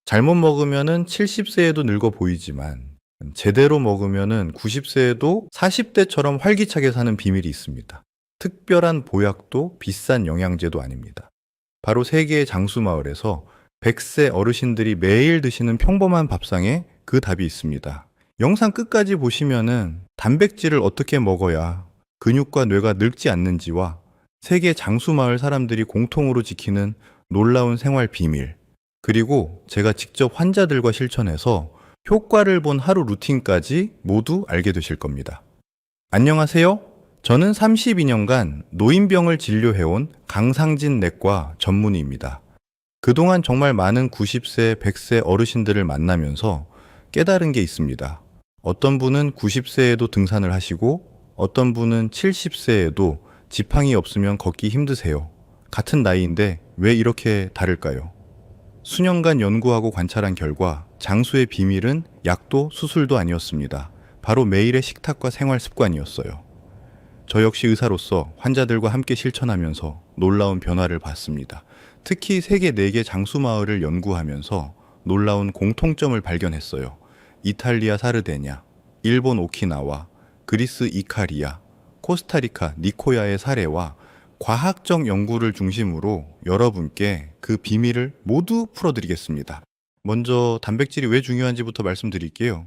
잘못 먹으면은 70세에도 늙어 보이지만 제대로 먹으면은 90세에도 40대처럼 활기차게 사는 비밀이 있습니다. 특별한 보약도 비싼 영양제도 아닙니다. 바로 세계의 장수마을에서 100세 어르신들이 매일 드시는 평범한 밥상에 그 답이 있습니다. 영상 끝까지 보시면은 단백질을 어떻게 먹어야 근육과 뇌가 늙지 않는지와 세계 장수마을 사람들이 공통으로 지키는 놀라운 생활 비밀, 그리고 제가 직접 환자들과 실천해서 효과를 본 하루 루틴까지 모두 알게 되실 겁니다. 안녕하세요. 저는 32년간 노인병을 진료해온 강상진 내과 전문의입니다. 그동안 정말 많은 90세, 100세 어르신들을 만나면서 깨달은 게 있습니다. 어떤 분은 90세에도 등산을 하시고 어떤 분은 70세에도 지팡이 없으면 걷기 힘드세요. 같은 나이인데 왜 이렇게 다를까요? 수년간 연구하고 관찰한 결과 장수의 비밀은 약도 수술도 아니었습니다. 바로 매일의 식탁과 생활 습관이었어요. 저 역시 의사로서 환자들과 함께 실천하면서 놀라운 변화를 봤습니다. 특히 세계 4개 장수마을을 연구하면서 놀라운 공통점을 발견했어요. 이탈리아 사르데냐, 일본 오키나와, 그리스 이카리아, 코스타리카 니코야의 사례와 과학적 연구를 중심으로 여러분께 그 비밀을 모두 풀어드리겠습니다. 먼저 단백질이 왜 중요한지부터 말씀드릴게요.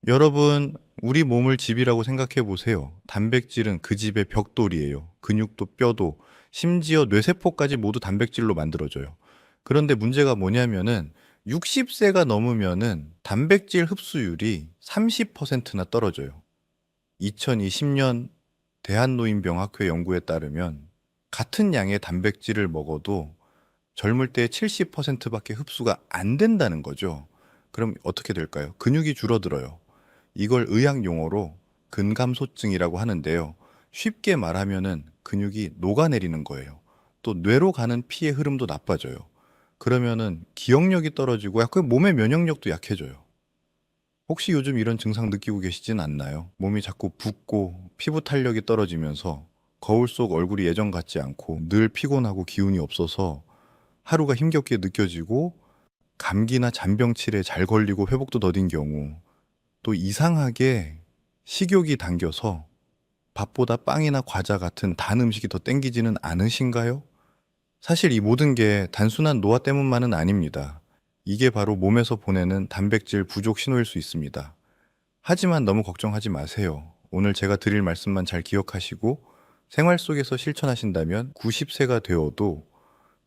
여러분, 우리 몸을 집이라고 생각해 보세요. 단백질은 그 집의 벽돌이에요. 근육도 뼈도, 심지어 뇌세포까지 모두 단백질로 만들어져요. 그런데 문제가 뭐냐면은 60세가 넘으면은 단백질 흡수율이 30%나 떨어져요. 2020년 대한노인병학회 연구에 따르면 같은 양의 단백질을 먹어도 젊을 때 70%밖에 흡수가 안 된다는 거죠. 그럼 어떻게 될까요? 근육이 줄어들어요. 이걸 의학 용어로 근감소증이라고 하는데요. 쉽게 말하면은 근육이 녹아내리는 거예요. 또 뇌로 가는 피의 흐름도 나빠져요. 그러면은 기억력이 떨어지고 약간 몸의 면역력도 약해져요. 혹시 요즘 이런 증상 느끼고 계시진 않나요? 몸이 자꾸 붓고 피부 탄력이 떨어지면서 거울 속 얼굴이 예전 같지 않고 늘 피곤하고 기운이 없어서 하루가 힘겹게 느껴지고 감기나 잔병치레 잘 걸리고 회복도 더딘 경우, 또 이상하게 식욕이 당겨서 밥보다 빵이나 과자 같은 단 음식이 더 땡기지는 않으신가요? 사실 이 모든 게 단순한 노화 때문만은 아닙니다. 이게 바로 몸에서 보내는 단백질 부족 신호일 수 있습니다. 하지만 너무 걱정하지 마세요. 오늘 제가 드릴 말씀만 잘 기억하시고 생활 속에서 실천하신다면 90세가 되어도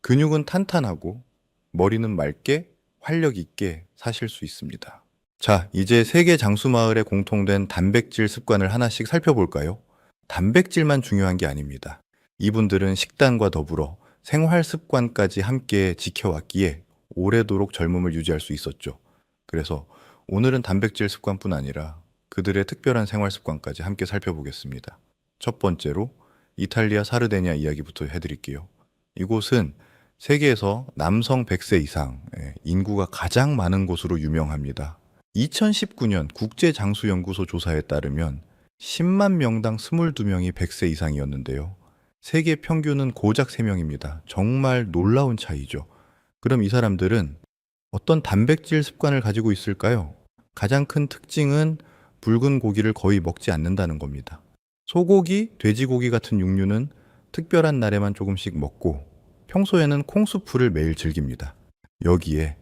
근육은 탄탄하고 머리는 맑게 활력 있게 사실 수 있습니다. 자, 이제 세계 장수마을에 공통된 단백질 습관을 하나씩 살펴볼까요? 단백질만 중요한 게 아닙니다. 이분들은 식단과 더불어 생활 습관까지 함께 지켜왔기에 오래도록 젊음을 유지할 수 있었죠. 그래서 오늘은 단백질 습관뿐 아니라 그들의 특별한 생활 습관까지 함께 살펴보겠습니다. 첫 번째로 이탈리아 사르데냐 이야기부터 해드릴게요. 이곳은 세계에서 남성 100세 이상 인구가 가장 많은 곳으로 유명합니다. 2019년 국제장수연구소 조사에 따르면 10만 명당 22명이 100세 이상이었는데요. 세계 평균은 고작 3명입니다. 정말 놀라운 차이죠. 그럼 이 사람들은 어떤 단백질 습관을 가지고 있을까요? 가장 큰 특징은 붉은 고기를 거의 먹지 않는다는 겁니다. 소고기, 돼지고기 같은 육류는 특별한 날에만 조금씩 먹고 평소에는 콩수프를 매일 즐깁니다. 여기에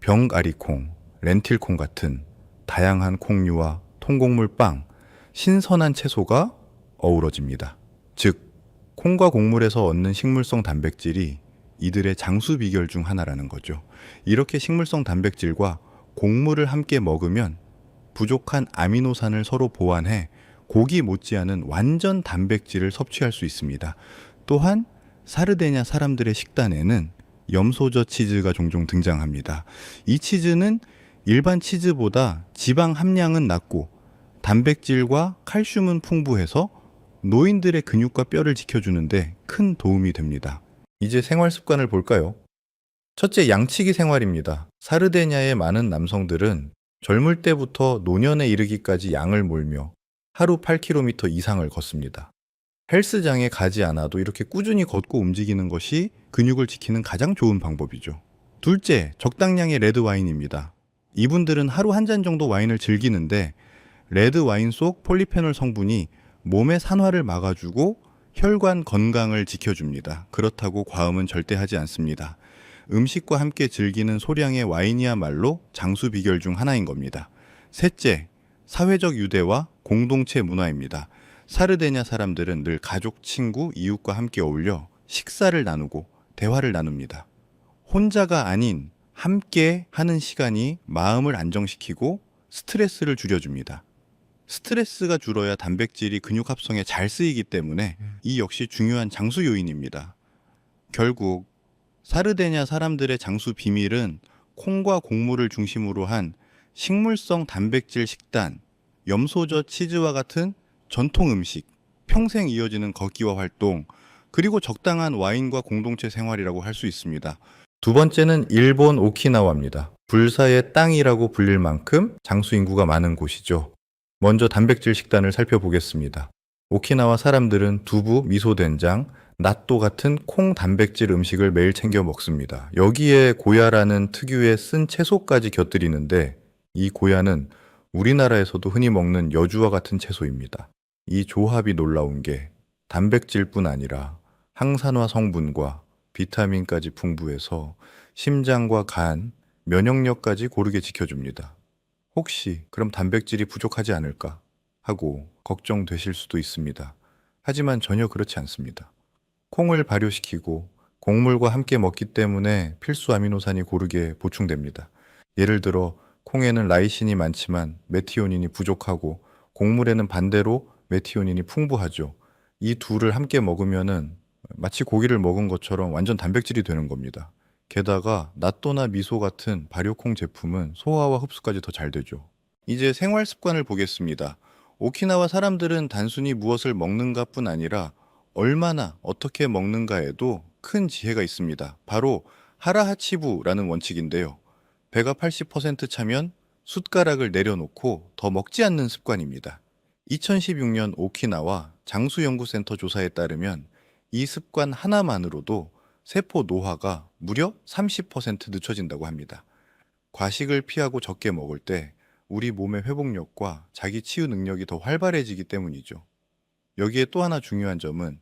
병아리콩, 렌틸콩 같은 다양한 콩류와 통곡물 빵, 신선한 채소가 어우러집니다. 즉, 콩과 곡물에서 얻는 식물성 단백질이 이들의 장수 비결 중 하나라는 거죠. 이렇게 식물성 단백질과 곡물을 함께 먹으면 부족한 아미노산을 서로 보완해 고기 못지않은 완전 단백질을 섭취할 수 있습니다. 또한 사르데냐 사람들의 식단에는 염소저 치즈가 종종 등장합니다. 이 치즈는 일반 치즈보다 지방 함량은 낮고 단백질과 칼슘은 풍부해서 노인들의 근육과 뼈를 지켜주는데 큰 도움이 됩니다. 이제 생활 습관을 볼까요? 첫째, 양치기 생활입니다. 사르데냐의 많은 남성들은 젊을 때부터 노년에 이르기까지 양을 몰며 하루 8km 이상을 걷습니다. 헬스장에 가지 않아도 이렇게 꾸준히 걷고 움직이는 것이 근육을 지키는 가장 좋은 방법이죠. 둘째, 적당량의 레드 와인입니다. 이분들은 하루 한 잔 정도 와인을 즐기는데 레드 와인 속 폴리페놀 성분이 몸의 산화를 막아주고 혈관 건강을 지켜줍니다. 그렇다고 과음은 절대 하지 않습니다. 음식과 함께 즐기는 소량의 와인이야말로 장수 비결 중 하나인 겁니다. 셋째, 사회적 유대와 공동체 문화입니다. 사르데냐 사람들은 늘 가족, 친구, 이웃과 함께 어울려 식사를 나누고 대화를 나눕니다. 혼자가 아닌 함께 하는 시간이 마음을 안정시키고 스트레스를 줄여줍니다. 스트레스가 줄어야 단백질이 근육 합성에 잘 쓰이기 때문에 이 역시 중요한 장수 요인입니다. 결국 사르데냐 사람들의 장수 비밀은 콩과 곡물을 중심으로 한 식물성 단백질 식단, 염소젓 치즈와 같은 전통 음식, 평생 이어지는 걷기와 활동, 그리고 적당한 와인과 공동체 생활이라고 할 수 있습니다. 두 번째는 일본 오키나와입니다. 불사의 땅이라고 불릴 만큼 장수 인구가 많은 곳이죠. 먼저 단백질 식단을 살펴보겠습니다. 오키나와 사람들은 두부, 미소된장, 나또 같은 콩 단백질 음식을 매일 챙겨 먹습니다. 여기에 고야라는 특유의 쓴 채소까지 곁들이는데 이 고야는 우리나라에서도 흔히 먹는 여주와 같은 채소입니다. 이 조합이 놀라운 게 단백질뿐 아니라 항산화 성분과 비타민까지 풍부해서 심장과 간, 면역력까지 고르게 지켜줍니다. 혹시 그럼 단백질이 부족하지 않을까 하고 걱정되실 수도 있습니다. 하지만 전혀 그렇지 않습니다. 콩을 발효시키고 곡물과 함께 먹기 때문에 필수 아미노산이 고르게 보충됩니다. 예를 들어 콩에는 라이신이 많지만 메티오닌이 부족하고 곡물에는 반대로 메티오닌이 풍부하죠. 이 둘을 함께 먹으면은 마치 고기를 먹은 것처럼 완전 단백질이 되는 겁니다. 게다가 나또나 미소 같은 발효콩 제품은 소화와 흡수까지 더 잘 되죠. 이제 생활 습관을 보겠습니다. 오키나와 사람들은 단순히 무엇을 먹는가뿐 아니라 얼마나 어떻게 먹는가에도 큰 지혜가 있습니다. 바로 하라하치부라는 원칙인데요. 배가 80% 차면 숟가락을 내려놓고 더 먹지 않는 습관입니다. 2016년 오키나와 장수연구센터 조사에 따르면 이 습관 하나만으로도 세포 노화가 무려 30% 늦춰진다고 합니다. 과식을 피하고 적게 먹을 때 우리 몸의 회복력과 자기 치유 능력이 더 활발해지기 때문이죠. 여기에 또 하나 중요한 점은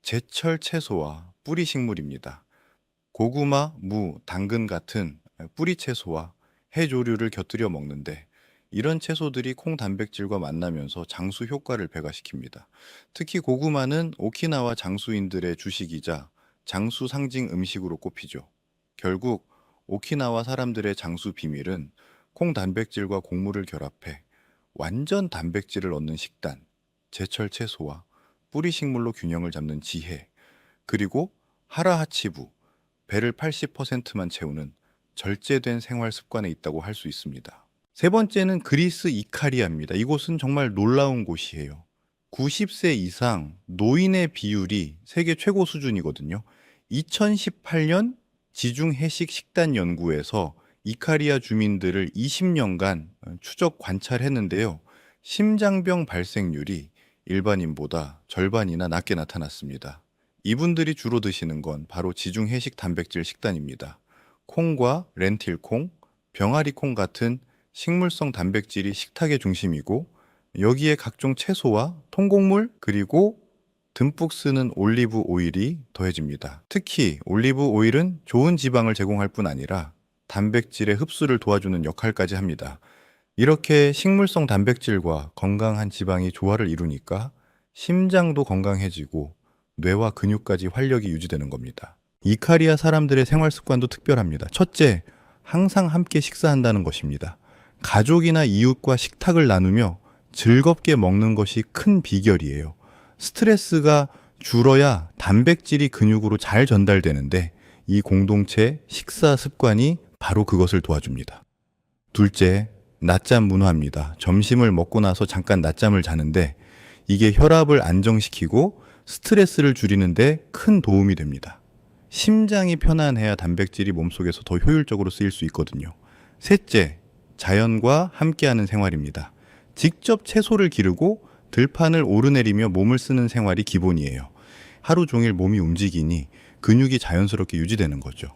제철 채소와 뿌리 식물입니다. 고구마, 무, 당근 같은 뿌리 채소와 해조류를 곁들여 먹는데 이런 채소들이 콩 단백질과 만나면서 장수 효과를 배가시킵니다. 특히 고구마는 오키나와 장수인들의 주식이자 장수 상징 음식으로 꼽히죠. 결국 오키나와 사람들의 장수 비밀은 콩 단백질과 곡물을 결합해 완전 단백질을 얻는 식단, 제철 채소와 뿌리 식물로 균형을 잡는 지혜, 그리고 하라하치부, 배를 80%만 채우는 절제된 생활 습관에 있다고 할 수 있습니다. 세 번째는 그리스 이카리아입니다. 이곳은 정말 놀라운 곳이에요. 90세 이상 노인의 비율이 세계 최고 수준이거든요. 2018년 지중 해식 식단 연구에서 이카리아 주민들을 20년간 추적 관찰했는데요. 심장병 발생률이 일반인보다 절반이나 낮게 나타났습니다. 이분들이 주로 드시는 건 바로 지중 해식 단백질 식단입니다. 콩과 렌틸콩, 병아리콩 같은 식물성 단백질이 식탁의 중심이고 여기에 각종 채소와 통곡물 그리고 듬뿍 쓰는 올리브 오일이 더해집니다. 특히 올리브 오일은 좋은 지방을 제공할 뿐 아니라 단백질의 흡수를 도와주는 역할까지 합니다. 이렇게 식물성 단백질과 건강한 지방이 조화를 이루니까 심장도 건강해지고 뇌와 근육까지 활력이 유지되는 겁니다. 이카리아 사람들의 생활 습관도 특별합니다. 첫째, 항상 함께 식사한다는 것입니다. 가족이나 이웃과 식탁을 나누며 즐겁게 먹는 것이 큰 비결이에요. 스트레스가 줄어야 단백질이 근육으로 잘 전달되는데 이 공동체 식사 습관이 바로 그것을 도와줍니다. 둘째, 낮잠 문화입니다. 점심을 먹고 나서 잠깐 낮잠을 자는데 이게 혈압을 안정시키고 스트레스를 줄이는데 큰 도움이 됩니다. 심장이 편안해야 단백질이 몸속에서 더 효율적으로 쓰일 수 있거든요. 셋째, 자연과 함께하는 생활입니다. 직접 채소를 기르고 들판을 오르내리며 몸을 쓰는 생활이 기본이에요. 하루 종일 몸이 움직이니 근육이 자연스럽게 유지되는 거죠.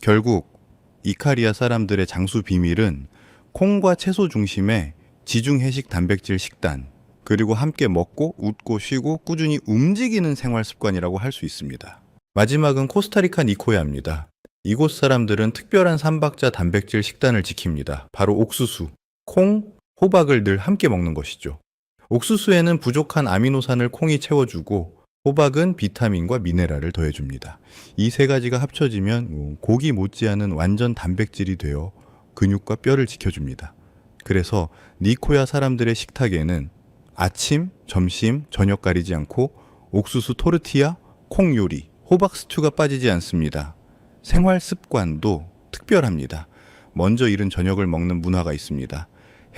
결국 이카리아 사람들의 장수 비밀은 콩과 채소 중심의 지중 해식 단백질 식단, 그리고 함께 먹고 웃고 쉬고 꾸준히 움직이는 생활 습관이라고 할 수 있습니다. 마지막은 코스타리카 니코야입니다. 이곳 사람들은 특별한 삼박자 단백질 식단을 지킵니다. 바로 옥수수, 콩, 호박을 늘 함께 먹는 것이죠. 옥수수에는 부족한 아미노산을 콩이 채워주고 호박은 비타민과 미네랄을 더해줍니다. 이 세 가지가 합쳐지면 고기 못지않은 완전 단백질이 되어 근육과 뼈를 지켜줍니다. 그래서 니코야 사람들의 식탁에는 아침, 점심, 저녁 가리지 않고 옥수수 토르티야, 콩 요리, 호박 스튜가 빠지지 않습니다. 생활 습관도 특별합니다. 먼저 이른 저녁을 먹는 문화가 있습니다.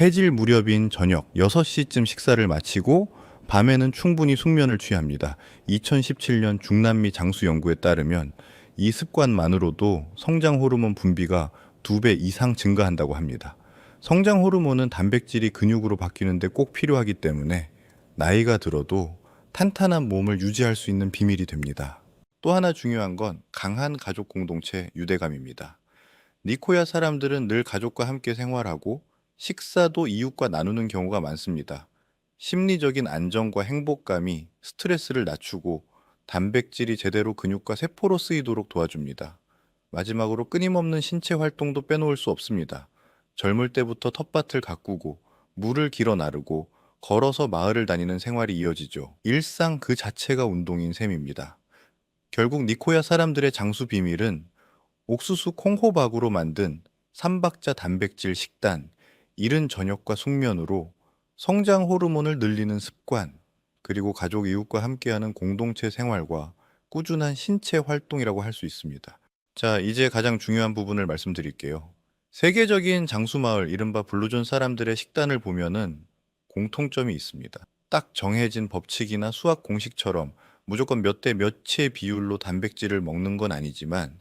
해질 무렵인 저녁 6시쯤 식사를 마치고 밤에는 충분히 숙면을 취합니다. 2017년 중남미 장수 연구에 따르면 이 습관만으로도 성장 호르몬 분비가 2배 이상 증가한다고 합니다. 성장 호르몬은 단백질이 근육으로 바뀌는데 꼭 필요하기 때문에 나이가 들어도 탄탄한 몸을 유지할 수 있는 비밀이 됩니다. 또 하나 중요한 건 강한 가족 공동체 유대감입니다. 니코야 사람들은 늘 가족과 함께 생활하고 식사도 이웃과 나누는 경우가 많습니다. 심리적인 안정과 행복감이 스트레스를 낮추고 단백질이 제대로 근육과 세포로 쓰이도록 도와줍니다. 마지막으로 끊임없는 신체 활동도 빼놓을 수 없습니다. 젊을 때부터 텃밭을 가꾸고 물을 길어 나르고 걸어서 마을을 다니는 생활이 이어지죠. 일상 그 자체가 운동인 셈입니다. 결국 니코야 사람들의 장수 비밀은 옥수수 콩호박으로 만든 삼박자 단백질 식단, 이른 저녁과 숙면으로 성장 호르몬을 늘리는 습관, 그리고 가족 이웃과 함께하는 공동체 생활과 꾸준한 신체 활동이라고 할 수 있습니다. 자, 이제 가장 중요한 부분을 말씀드릴게요. 세계적인 장수마을, 이른바 블루존 사람들의 식단을 보면은 공통점이 있습니다. 딱 정해진 법칙이나 수학 공식처럼 무조건 몇 대 몇의 비율로 단백질을 먹는 건 아니지만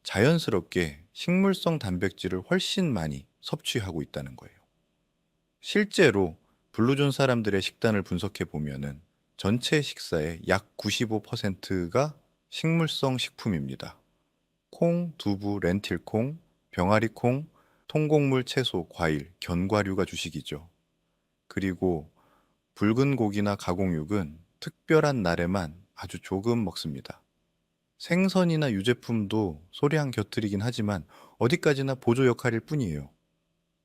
자연스럽게 식물성 단백질을 훨씬 많이 섭취하고 있다는 거예요. 실제로 블루존 사람들의 식단을 분석해 보면은 전체 식사의 약 95%가 식물성 식품입니다. 콩, 두부, 렌틸콩, 병아리콩, 통곡물, 채소, 과일, 견과류가 주식이죠. 그리고 붉은 고기나 가공육은 특별한 날에만 아주 조금 먹습니다. 생선이나 유제품도 소량 곁들이긴 하지만 어디까지나 보조 역할일 뿐이에요.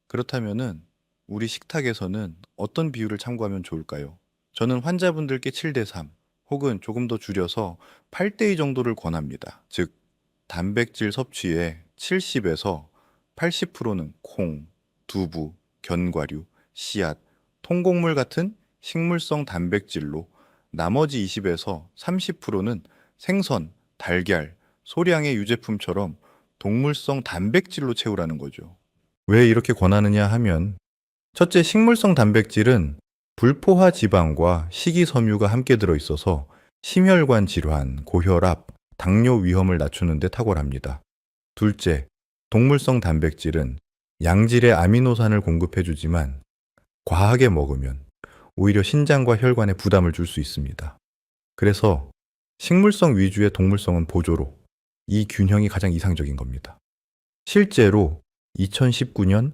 그렇다면은 우리 식탁에서는 어떤 비율을 참고하면 좋을까요? 저는 환자분들께 7대3 혹은 조금 더 줄여서 8대2 정도를 권합니다. 즉, 단백질 섭취의 70에서 80%는 콩, 두부, 견과류, 씨앗, 통곡물 같은 식물성 단백질로 나머지 20에서 30%는 생선, 달걀, 소량의 유제품처럼 동물성 단백질로 채우라는 거죠. 왜 이렇게 권하느냐 하면 첫째, 식물성 단백질은 불포화 지방과 식이섬유가 함께 들어있어서 심혈관 질환, 고혈압, 당뇨 위험을 낮추는 데 탁월합니다. 둘째, 동물성 단백질은 양질의 아미노산을 공급해주지만 과하게 먹으면 오히려 신장과 혈관에 부담을 줄 수 있습니다. 그래서 식물성 위주의 동물성은 보조로, 이 균형이 가장 이상적인 겁니다. 실제로 2019년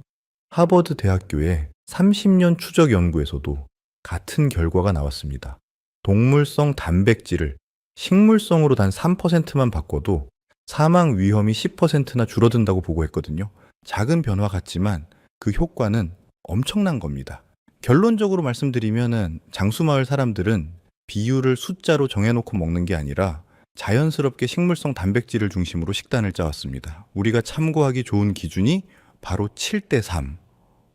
하버드 대학교의 30년 추적 연구에서도 같은 결과가 나왔습니다. 동물성 단백질을 식물성으로 단 3%만 바꿔도 사망 위험이 10%나 줄어든다고 보고했거든요. 작은 변화 같지만 그 효과는 엄청난 겁니다. 결론적으로 말씀드리면은 장수마을 사람들은 비율을 숫자로 정해놓고 먹는 게 아니라 자연스럽게 식물성 단백질을 중심으로 식단을 짜왔습니다. 우리가 참고하기 좋은 기준이 바로 7대3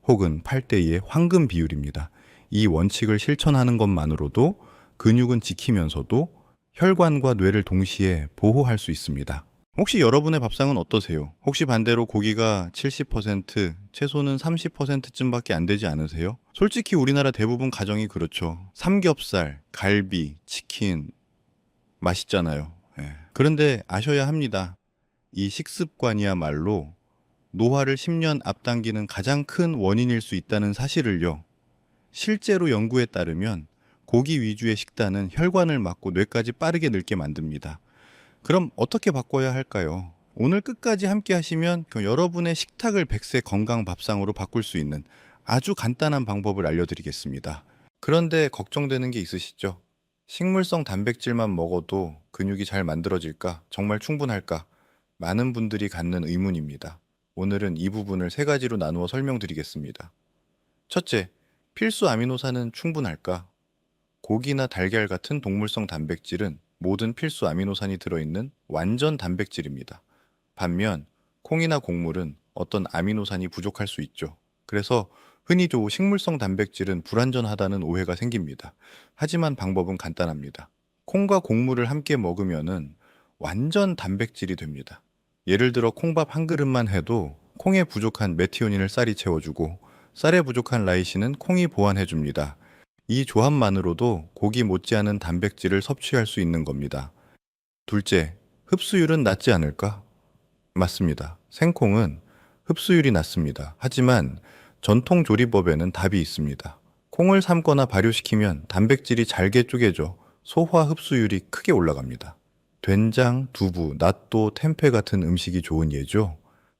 혹은 8대2의 황금 비율입니다. 이 원칙을 실천하는 것만으로도 근육은 지키면서도 혈관과 뇌를 동시에 보호할 수 있습니다. 혹시 여러분의 밥상은 어떠세요? 혹시 반대로 고기가 70%, 채소는 30%쯤밖에 안 되지 않으세요? 솔직히 우리나라 대부분 가정이 그렇죠. 삼겹살, 갈비, 치킨 맛있잖아요. 예. 그런데 아셔야 합니다. 이 식습관이야말로 노화를 10년 앞당기는 가장 큰 원인일 수 있다는 사실을요. 실제로 연구에 따르면 고기 위주의 식단은 혈관을 막고 뇌까지 빠르게 늙게 만듭니다. 그럼 어떻게 바꿔야 할까요? 오늘 끝까지 함께 하시면 여러분의 식탁을 100세 건강 밥상으로 바꿀 수 있는 아주 간단한 방법을 알려드리겠습니다. 그런데 걱정되는 게 있으시죠? 식물성 단백질만 먹어도 근육이 잘 만들어질까? 정말 충분할까? 많은 분들이 갖는 의문입니다. 오늘은 이 부분을 세 가지로 나누어 설명드리겠습니다. 첫째, 필수 아미노산은 충분할까? 고기나 달걀 같은 동물성 단백질은 모든 필수 아미노산이 들어있는 완전 단백질입니다. 반면 콩이나 곡물은 어떤 아미노산이 부족할 수 있죠. 그래서 흔히도 식물성 단백질은 불완전하다는 오해가 생깁니다. 하지만 방법은 간단합니다. 콩과 곡물을 함께 먹으면은 완전 단백질이 됩니다. 예를 들어 콩밥 한 그릇만 해도 콩에 부족한 메티오닌을 쌀이 채워주고 쌀에 부족한 라이신은 콩이 보완해줍니다. 이 조합만으로도 고기 못지않은 단백질을 섭취할 수 있는 겁니다. 둘째, 흡수율은 낮지 않을까? 맞습니다. 생콩은 흡수율이 낮습니다. 하지만 전통 조리법에는 답이 있습니다. 콩을 삶거나 발효시키면 단백질이 잘게 쪼개져 소화 흡수율이 크게 올라갑니다. 된장, 두부, 낫또, 템페 같은 음식이 좋은 예죠.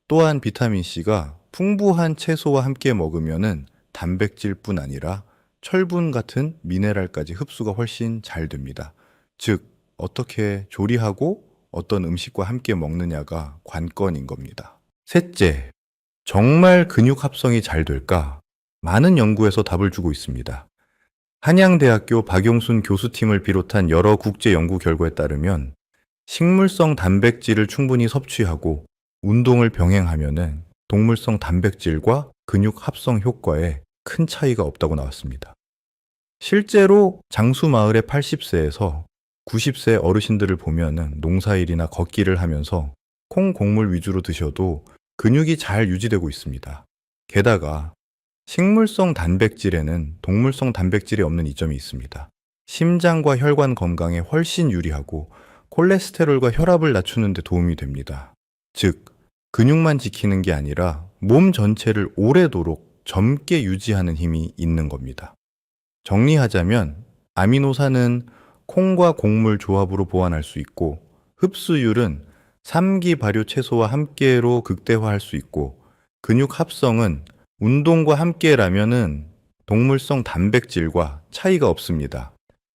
또한 비타민C가 풍부한 채소와 함께 먹으면 단백질뿐 아니라 철분 같은 미네랄까지 흡수가 훨씬 잘 됩니다. 즉, 어떻게 조리하고 어떤 음식과 함께 먹느냐가 관건인 겁니다. 셋째, 정말 근육 합성이 잘 될까? 많은 연구에서 답을 주고 있습니다. 한양대학교 박용순 교수팀을 비롯한 여러 국제 연구 결과에 따르면 식물성 단백질을 충분히 섭취하고 운동을 병행하면 동물성 단백질과 근육 합성 효과에 큰 차이가 없다고 나왔습니다. 실제로 장수마을의 80세에서 90세 어르신들을 보면 농사일이나 걷기를 하면서 콩, 곡물 위주로 드셔도 근육이 잘 유지되고 있습니다. 게다가 식물성 단백질에는 동물성 단백질이 없는 이점이 있습니다. 심장과 혈관 건강에 훨씬 유리하고 콜레스테롤과 혈압을 낮추는 데 도움이 됩니다. 즉, 근육만 지키는 게 아니라 몸 전체를 오래도록 젊게 유지하는 힘이 있는 겁니다. 정리하자면 아미노산은 콩과 곡물 조합으로 보완할 수 있고 흡수율은 3기 발효 채소와 함께로 극대화할 수 있고 근육 합성은 운동과 함께라면은 동물성 단백질과 차이가 없습니다.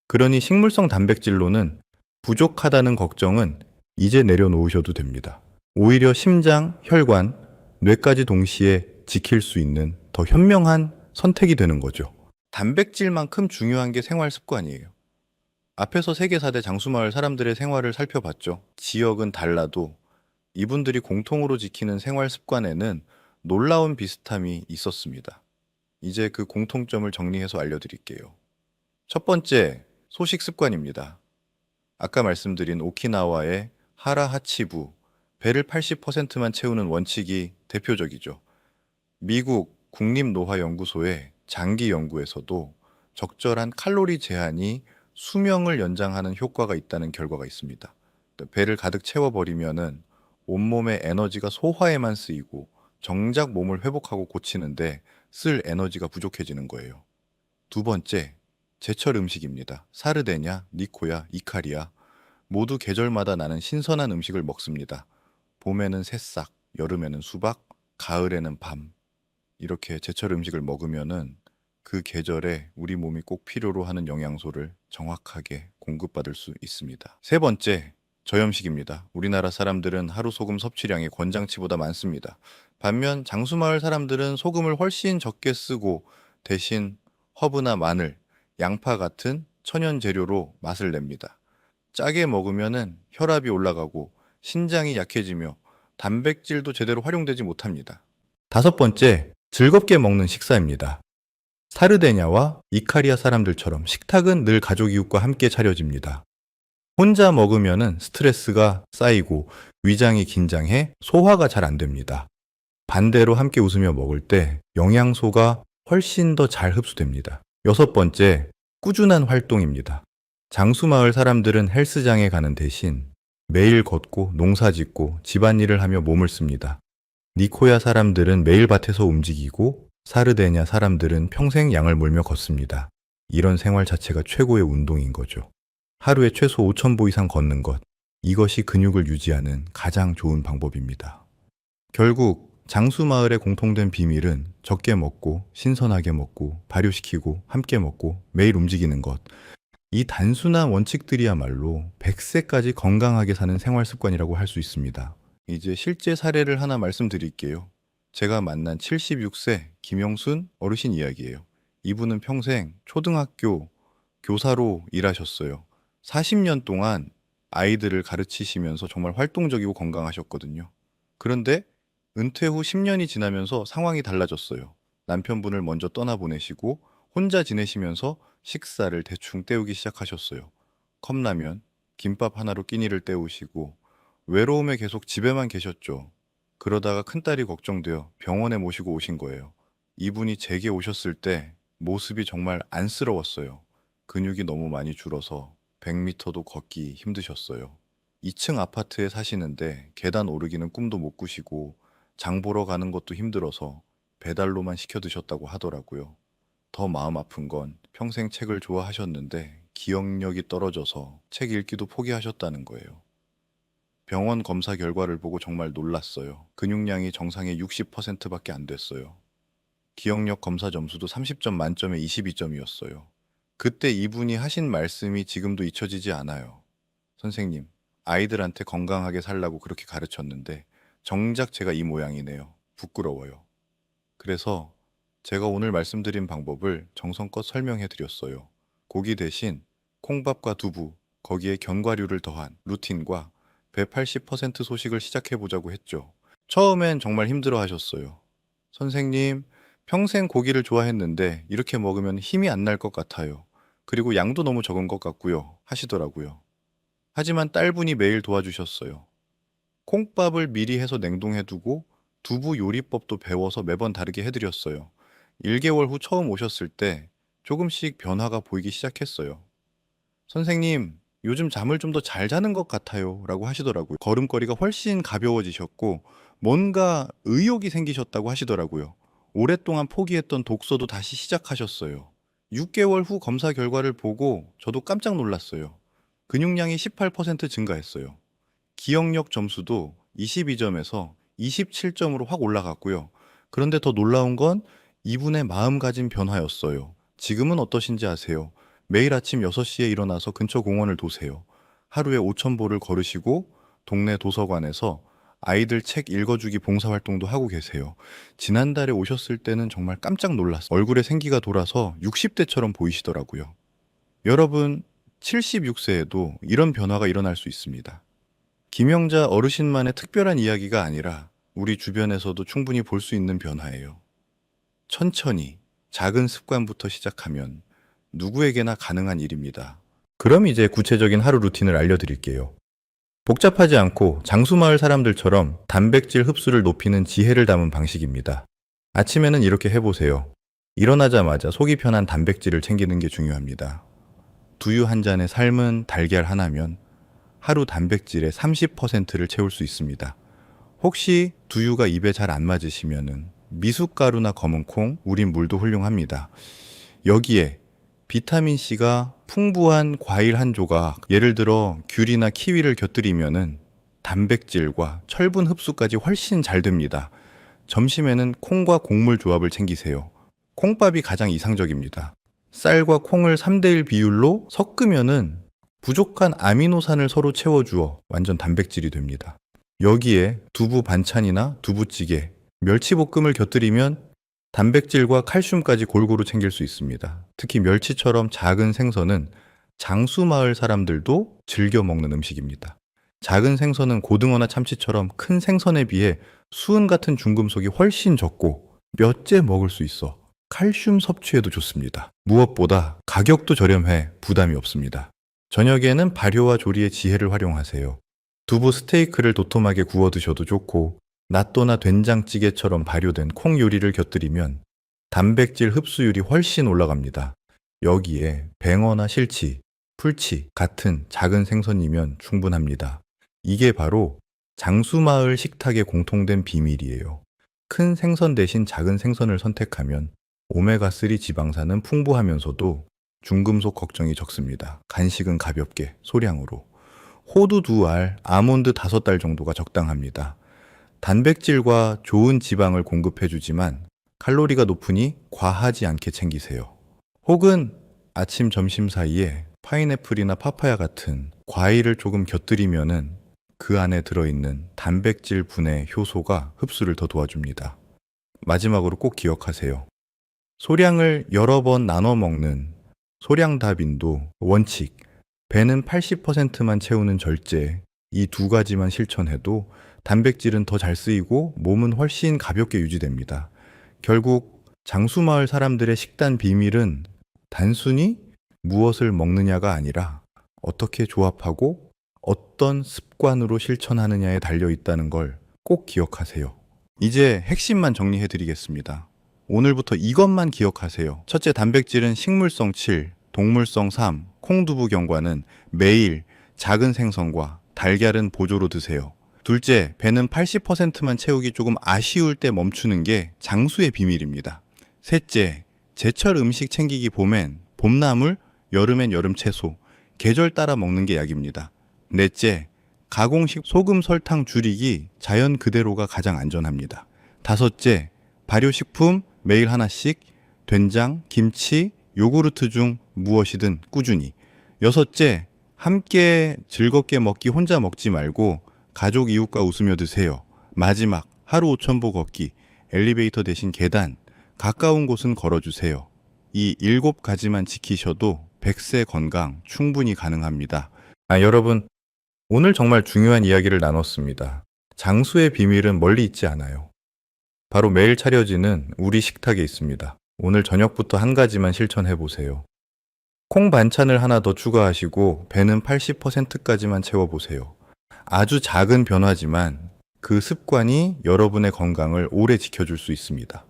그러니 식물성 단백질로는 부족하다는 걱정은 이제 내려놓으셔도 됩니다. 오히려 심장, 혈관, 뇌까지 동시에 지킬 수 있는 더 현명한 선택이 되는 거죠. 단백질만큼 중요한 게 생활 습관이에요. 앞에서 세계사대 장수마을 사람들의 생활을 살펴봤죠. 지역은 달라도 이분들이 공통으로 지키는 생활 습관에는 놀라운 비슷함이 있었습니다. 이제 그 공통점을 정리해서 알려드릴게요. 첫 번째, 소식 습관입니다. 아까 말씀드린 오키나와의 하라하치부, 배를 80%만 채우는 원칙이 대표적이죠. 미국 국립노화연구소의 장기 연구에서도 적절한 칼로리 제한이 수명을 연장하는 효과가 있다는 결과가 있습니다. 배를 가득 채워버리면은 온몸의 에너지가 소화에만 쓰이고 정작 몸을 회복하고 고치는데 쓸 에너지가 부족해지는 거예요. 두 번째, 제철 음식입니다. 사르데냐, 니코야, 이카리아 모두 계절마다 나는 신선한 음식을 먹습니다. 봄에는 새싹, 여름에는 수박, 가을에는 밤. 이렇게 제철 음식을 먹으면은 그 계절에 우리 몸이 꼭 필요로 하는 영양소를 정확하게 공급받을 수 있습니다. 세 번째, 저염식입니다. 우리나라 사람들은 하루 소금 섭취량이 권장치보다 많습니다. 반면 장수마을 사람들은 소금을 훨씬 적게 쓰고 대신 허브나 마늘, 양파 같은 천연 재료로 맛을 냅니다. 짜게 먹으면은 혈압이 올라가고 신장이 약해지며 단백질도 제대로 활용되지 못합니다. 다섯 번째, 즐겁게 먹는 식사입니다. 사르데냐와 이카리아 사람들처럼 식탁은 늘 가족 이웃과 함께 차려집니다. 혼자 먹으면 스트레스가 쌓이고 위장이 긴장해 소화가 잘 안 됩니다. 반대로 함께 웃으며 먹을 때 영양소가 훨씬 더 잘 흡수됩니다. 여섯 번째, 꾸준한 활동입니다. 장수마을 사람들은 헬스장에 가는 대신 매일 걷고 농사 짓고 집안일을 하며 몸을 씁니다. 니코야 사람들은 매일 밭에서 움직이고 사르데냐 사람들은 평생 양을 몰며 걷습니다. 이런 생활 자체가 최고의 운동인 거죠. 하루에 최소 5,000보 이상 걷는 것, 이것이 근육을 유지하는 가장 좋은 방법입니다. 결국 장수마을의 공통된 비밀은 적게 먹고 신선하게 먹고 발효시키고 함께 먹고 매일 움직이는 것. 이 단순한 원칙들이야말로 100세까지 건강하게 사는 생활 습관이라고 할 수 있습니다. 이제 실제 사례를 하나 말씀드릴게요. 제가 만난 76세 김영순 어르신 이야기예요. 이분은 평생 초등학교 교사로 일하셨어요. 40년 동안 아이들을 가르치시면서 정말 활동적이고 건강하셨거든요. 그런데 은퇴 후 10년이 지나면서 상황이 달라졌어요. 남편분을 먼저 떠나보내시고 혼자 지내시면서 식사를 대충 때우기 시작하셨어요. 컵라면, 김밥 하나로 끼니를 때우시고 외로움에 계속 집에만 계셨죠. 그러다가 큰딸이 걱정되어 병원에 모시고 오신 거예요. 이분이 제게 오셨을 때 모습이 정말 안쓰러웠어요. 근육이 너무 많이 줄어서 100m도 걷기 힘드셨어요. 2층 아파트에 사시는데 계단 오르기는 꿈도 못 꾸시고 장 보러 가는 것도 힘들어서 배달로만 시켜 드셨다고 하더라고요. 더 마음 아픈 건 평생 책을 좋아하셨는데 기억력이 떨어져서 책 읽기도 포기하셨다는 거예요. 병원 검사 결과를 보고 정말 놀랐어요. 근육량이 정상의 60%밖에 안 됐어요. 기억력 검사 점수도 30점 만점에 22점이었어요. 그때 이분이 하신 말씀이 지금도 잊혀지지 않아요. 선생님, 아이들한테 건강하게 살라고 그렇게 가르쳤는데 정작 제가 이 모양이네요. 부끄러워요. 그래서 제가 오늘 말씀드린 방법을 정성껏 설명해 드렸어요. 고기 대신 콩밥과 두부, 거기에 견과류를 더한 루틴과 180% 소식을 시작해 보자고 했죠. 처음엔 정말 힘들어 하셨어요. 선생님, 평생 고기를 좋아했는데 이렇게 먹으면 힘이 안 날 것 같아요. 그리고 양도 너무 적은 것 같고요. 하시더라고요. 하지만 딸분이 매일 도와주셨어요. 콩밥을 미리 해서 냉동해 두고 두부 요리법도 배워서 매번 다르게 해드렸어요. 1개월 후 처음 오셨을 때 조금씩 변화가 보이기 시작했어요. 선생님, 요즘 잠을 좀 더 잘 자는 것 같아요. 라고 하시더라고요. 걸음걸이가 훨씬 가벼워지셨고 뭔가 의욕이 생기셨다고 하시더라고요. 오랫동안 포기했던 독서도 다시 시작하셨어요. 6개월 후 검사 결과를 보고 저도 깜짝 놀랐어요. 근육량이 18% 증가했어요. 기억력 점수도 22점에서 27점으로 확 올라갔고요. 그런데 더 놀라운 건 이분의 마음가짐 변화였어요. 지금은 어떠신지 아세요? 매일 아침 6시에 일어나서 근처 공원을 도세요. 하루에 5,000보를 걸으시고 동네 도서관에서 아이들 책 읽어주기 봉사활동도 하고 계세요. 지난달에 오셨을 때는 정말 깜짝 놀랐어요. 얼굴에 생기가 돌아서 60대처럼 보이시더라고요. 여러분, 76세에도 이런 변화가 일어날 수 있습니다. 김영자 어르신만의 특별한 이야기가 아니라 우리 주변에서도 충분히 볼 수 있는 변화예요. 천천히 작은 습관부터 시작하면 누구에게나 가능한 일입니다. 그럼 이제 구체적인 하루 루틴을 알려드릴게요. 복잡하지 않고 장수마을 사람들처럼 단백질 흡수를 높이는 지혜를 담은 방식입니다. 아침에는 이렇게 해보세요. 일어나자마자 속이 편한 단백질을 챙기는 게 중요합니다. 두유 한 잔에 삶은 달걀 하나면 하루 단백질의 30%를 채울 수 있습니다. 혹시 두유가 입에 잘 안 맞으시면은 미숫가루나 검은 콩, 우린 물도 훌륭합니다. 여기에 비타민C가 풍부한 과일 한 조각, 예를 들어 귤이나 키위를 곁들이면은 단백질과 철분 흡수까지 훨씬 잘 됩니다. 점심에는 콩과 곡물 조합을 챙기세요. 콩밥이 가장 이상적입니다. 쌀과 콩을 3대1 비율로 섞으면은 부족한 아미노산을 서로 채워주어 완전 단백질이 됩니다. 여기에 두부 반찬이나 두부찌개, 멸치볶음을 곁들이면 단백질과 칼슘까지 골고루 챙길 수 있습니다. 특히 멸치처럼 작은 생선은 장수마을 사람들도 즐겨 먹는 음식입니다. 작은 생선은 고등어나 참치처럼 큰 생선에 비해 수은 같은 중금속이 훨씬 적고 몇째 먹을 수 있어 칼슘 섭취에도 좋습니다. 무엇보다 가격도 저렴해 부담이 없습니다. 저녁에는 발효와 조리의 지혜를 활용하세요. 두부 스테이크를 도톰하게 구워 드셔도 좋고 낫또나 된장찌개처럼 발효된 콩 요리를 곁들이면 단백질 흡수율이 훨씬 올라갑니다. 여기에 뱅어나 실치, 풀치 같은 작은 생선이면 충분합니다. 이게 바로 장수마을 식탁의 공통된 비밀이에요. 큰 생선 대신 작은 생선을 선택하면 오메가3 지방산은 풍부하면서도 중금속 걱정이 적습니다. 간식은 가볍게, 소량으로. 호두 2알, 아몬드 5달 정도가 적당합니다. 단백질과 좋은 지방을 공급해주지만 칼로리가 높으니 과하지 않게 챙기세요. 혹은 아침, 점심 사이에 파인애플이나 파파야 같은 과일을 조금 곁들이면은 그 안에 들어있는 단백질 분해 효소가 흡수를 더 도와줍니다. 마지막으로 꼭 기억하세요. 소량을 여러 번 나눠 먹는 소량다빈도 원칙, 배는 80%만 채우는 절제, 이 두 가지만 실천해도 단백질은 더 잘 쓰이고 몸은 훨씬 가볍게 유지됩니다. 결국 장수마을 사람들의 식단 비밀은 단순히 무엇을 먹느냐가 아니라 어떻게 조합하고 어떤 습관으로 실천하느냐에 달려 있다는 걸 꼭 기억하세요. 이제 핵심만 정리해 드리겠습니다. 오늘부터 이것만 기억하세요. 첫째, 단백질은 식물성 7, 동물성 3, 콩두부 경과는 매일 작은 생선과 달걀은 보조로 드세요. 둘째, 배는 80%만 채우기 조금 아쉬울 때 멈추는 게 장수의 비밀입니다. 셋째, 제철 음식 챙기기 봄엔 봄나물, 여름엔 여름 채소, 계절 따라 먹는 게 약입니다. 넷째, 가공식 소금 설탕 줄이기 자연 그대로가 가장 안전합니다. 다섯째, 발효식품 매일 하나씩, 된장, 김치, 요구르트 중 무엇이든 꾸준히. 여섯째, 함께 즐겁게 먹기 혼자 먹지 말고 가족 이웃과 웃으며 드세요. 마지막, 하루 5,000보 걷기, 엘리베이터 대신 계단, 가까운 곳은 걸어주세요. 이 7가지만 지키셔도 100세 건강 충분히 가능합니다. 여러분, 오늘 정말 중요한 이야기를 나눴습니다. 장수의 비밀은 멀리 있지 않아요. 바로 매일 차려지는 우리 식탁에 있습니다. 오늘 저녁부터 한 가지만 실천해 보세요. 콩 반찬을 하나 더 추가하시고 배는 80%까지만 채워보세요. 아주 작은 변화지만 그 습관이 여러분의 건강을 오래 지켜줄 수 있습니다.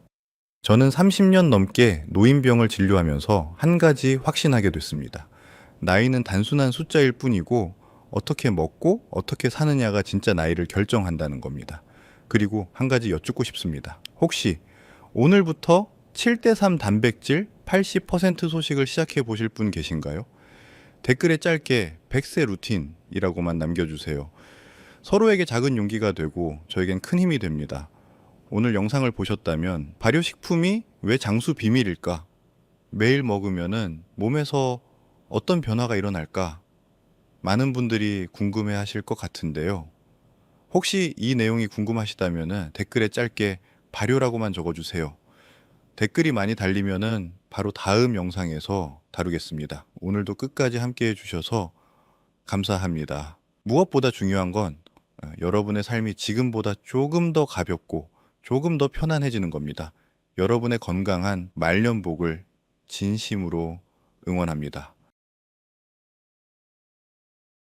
저는 30년 넘게 노인병을 진료하면서 한 가지 확신하게 됐습니다. 나이는 단순한 숫자일 뿐이고 어떻게 먹고 어떻게 사느냐가 진짜 나이를 결정한다는 겁니다. 그리고 한 가지 여쭙고 싶습니다. 혹시 오늘부터 7대3 단백질 80% 소식을 시작해 보실 분 계신가요? 댓글에 짧게 100세 루틴이라고만 남겨주세요. 서로에게 작은 용기가 되고 저에겐 큰 힘이 됩니다. 오늘 영상을 보셨다면 발효식품이 왜 장수 비밀일까? 매일 먹으면은 몸에서 어떤 변화가 일어날까? 많은 분들이 궁금해 하실 것 같은데요. 혹시 이 내용이 궁금하시다면 댓글에 짧게 발효라고만 적어주세요. 댓글이 많이 달리면은 바로 다음 영상에서 다루겠습니다. 오늘도 끝까지 함께 해주셔서 감사합니다. 무엇보다 중요한 건 여러분의 삶이 지금보다 조금 더 가볍고 조금 더 편안해지는 겁니다. 여러분의 건강한 말년복을 진심으로 응원합니다.